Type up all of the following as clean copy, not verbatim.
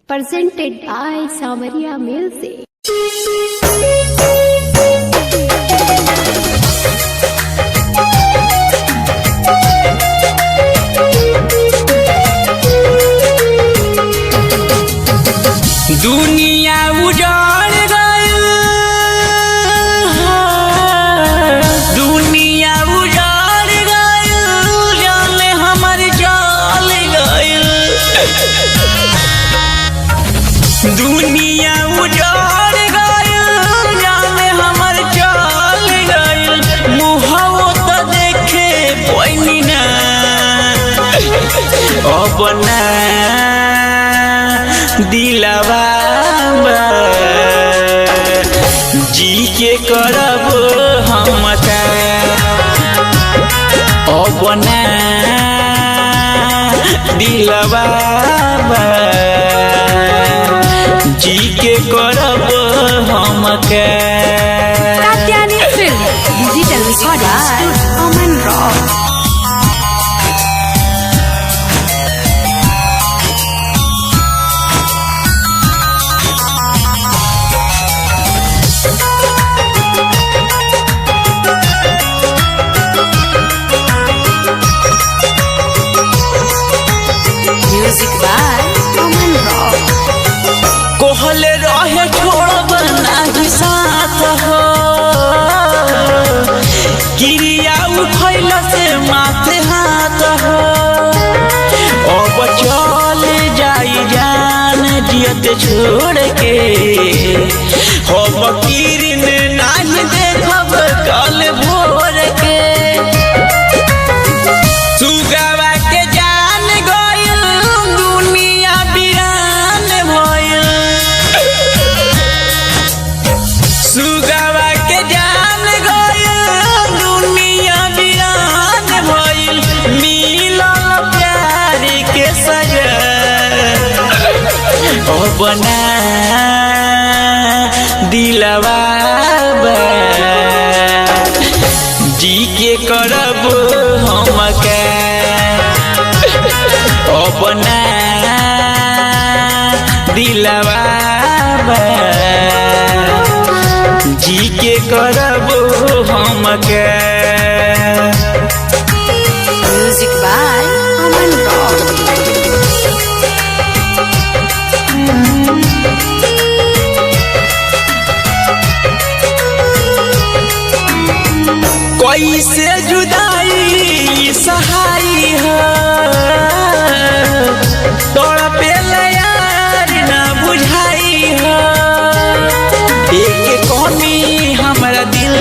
presented by Samaria Music. दुनिया उजाड़ गइल, दुनिया उजाड़ गइल, जाने हमर जाल गइल। दुनिया उजाड़ गइल, जाने हमर जाल गइल। मुहावो तो देखे पैनी ना, अब ना दिलवा जी के करब हम अब ना दिलवा जी के करब हम Katyani Film Digital Recorder Aman Rock. Music by Aman Rock. कोहले रहे छोड़ब नाही साथ हो, गिरिया उठैल से माथे हाथ हो। अब चल जाई जान जियत छोड़ के, हम किरण नाही देखब कल भोर के। सुगवा के जान गइल, दुनिया बिरान भइल। सुगवा के जान गइल, दुनिया बिरान भइल। मिलल प्यार के सजा, अब ना दिलवा जी के करब हम अब ना दिलवा जी के करब हम Music by Aman Rock. कैसे जुदाई सहाई हो, तोड़ पे यार ना बुझाई हो। एक कमी हमरा दिल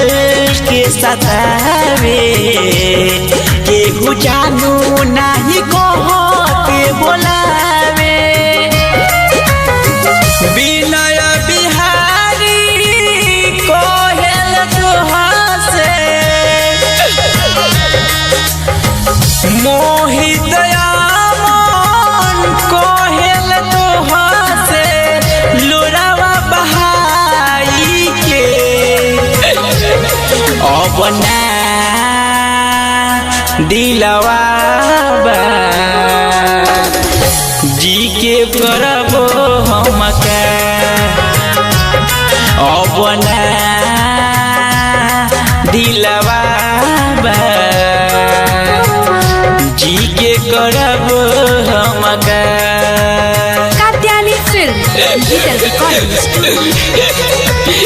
के सतावे, केहू जानू नाही कहो के बोलावे। विनय बिहारी कोहेल तोहार से, मोहित यामन कोहेल तोहार से। लोरावा बहाई के अब ना दिलवा जी के करब हम अब ना दिलवा जी के करब हम Katyani Film Digital Recording Studio.